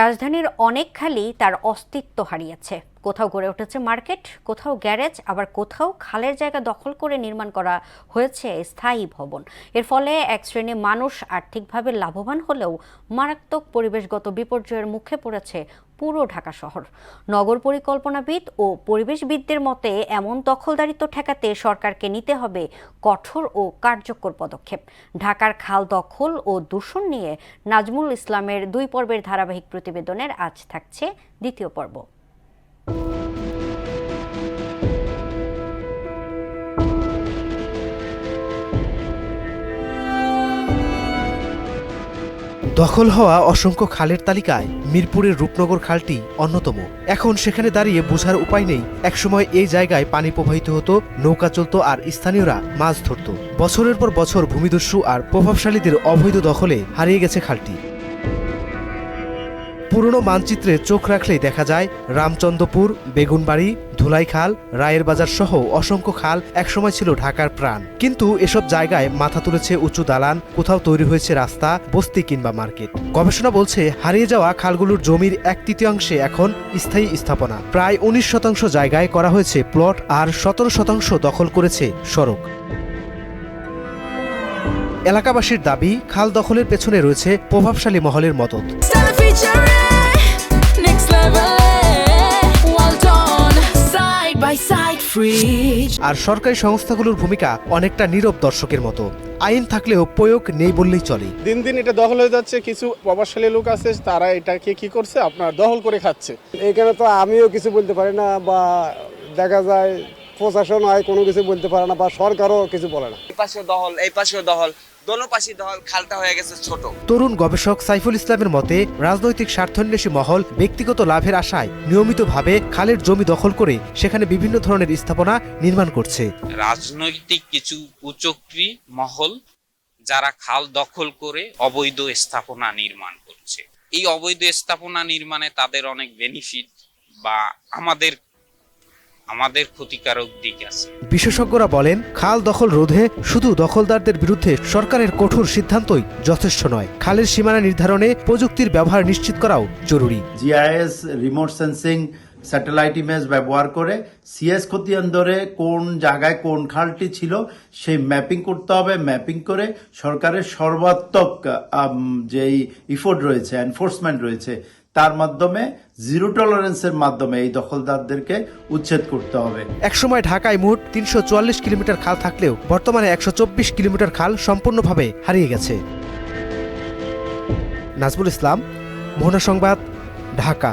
রাজধানীর অনেক খালই তার অস্তিত্ব হারিয়েছে। কোথাও গড়ে উঠেছে মার্কেট, কোথাও গ্যারেজ, আবার কোথাও খালের জায়গা দখল করে নির্মাণ করা হয়েছে স্থায়ী ভবন। এর ফলে এক শ্রেণীর মানুষ আর্থিকভাবে লাভবান হলেও মারাত্মক পরিবেশগত বিপর্যয়ের মুখে পড়েছে পুরো ঢাকা শহর। নগর পরিকল্পনাবিদ ও পরিবেশবিদদের মতে এমন দখলদারিত্ব ঠেকাতে সরকারকে নিতে হবে কঠোর ও কার্যকর পদক্ষেপ। ঢাকার খাল দখল ও দূষণ নিয়ে নাজমুল ইসলামের 2 পর্বের ধারাবাহিক প্রতিবেদনের আজ থাকছে দ্বিতীয় পর্ব। দখল হওয়া অসংখ্য খালের তালিকায় মিরপুরের রূপনগর খালটি অন্যতম। এখন সেখানে দাঁড়িয়ে বোঝার উপায় নেই, একসময় এই জায়গায় পানি প্রবাহিত হতো, নৌকা চলত আর স্থানীয়রা মাছ ধরত। বছরের পর বছর ভূমিদস্যু আর প্রভাবশালীদের অবৈধ দখলে হারিয়ে গেছে খালটি। পুরনো মানচিত্রে চোখ রাখলেই দেখা যায় রামচন্দ্রপুর, বেগুনবাড়ি, ধুলাইখাল, রায়ের বাজার সহ অসংখ্য খাল একসময় ছিল ঢাকার প্রাণ। কিন্তু এসব জায়গায় মাথা তুলেছে উঁচু দালান, কোথাও তৈরি হয়েছে রাস্তা, বস্তি কিংবা মার্কেট। গবেষণা বলছে হারিয়ে যাওয়া খালগুলোর জমির 1/3 এখন স্থায়ী স্থাপনা। প্রায় 19% জায়গায় করা হয়েছে প্লট, আর 17% দখল করেছে সড়ক। এলাকাবাসীর দাবি, খাল দখলের পেছনে রয়েছে প্রভাবশালী মহলের মদদ। আর সরকারি সংস্থাগুলোর ভূমিকা অনেকটা নীরব দর্শকের মতো। আইন থাকলেও প্রয়োগ নেই বললেই চলে। দিন দিন এটা দখল হয়ে যাচ্ছে। কিছু প্রভাবশালী লোক আছে, তারা এটাকে কি করছে, আপনার দখল করে খাচ্ছে। এখানে তো আমিও কিছু বলতে পারি না, বা দেখা যায় প্রশাসন হয় কোনো কিছু বলতে পারে না, বা সরকারও কিছু বলে না। এই পাশেও দখল, এই পাশেও দখল, দোনো পাশে দখল, খালটা হয়ে গেছে ছোট। তরুণ গবেষক সাইফুল ইসলামের মতে, রাজনৈতিক স্বার্থান্বেষী মহল ব্যক্তিগত লাভের আশায় নিয়মিতভাবে খালের জমি দখল করে সেখানে বিভিন্ন ধরনের স্থাপনা নির্মাণ করছে। রাজনৈতিক কিছু কুচক্রী মহল যারা খাল দখল করে অবৈধ স্থাপনা নির্মাণ করছে। এই অবৈধ স্থাপনা নির্মাণে তাদের অনেক বেনিফিট বা আমাদের ক্ষতিকারক দিক আছে। বিশেষজ্ঞরা বলেন, খাল দখল রোধে শুধু দখলদারদের বিরুদ্ধে সরকারের কঠোর সিদ্ধান্তই যথেষ্ট নয়। খালের সীমানা নির্ধারণে প্রযুক্তির ব্যবহার নিশ্চিত করাও জরুরি। GIS, remote sensing, satellite image ব্যবহার করে সিএস খতিয়ান ধরে কোন জায়গায় কোন খালটি ছিল সেই ম্যাপিং করতে হবে। ম্যাপিং করে সরকারের সর্বাত্মক যেই ইফোর্ট রয়েছে, এনফোর্সমেন্ট রয়েছে, তার মাধ্যমে জিরো টলারেন্সের মাধ্যমে এই দখলদারদেরকে উচ্ছেদ করতে হবে। একসময় ঢাকায় মোট 344 কিলোমিটার খাল থাকলেও বর্তমানে 124 কিলোমিটার খাল সম্পূর্ণভাবে হারিয়ে গেছে। নাজমুল ইসলাম, মোহনা সংবাদ, ঢাকা।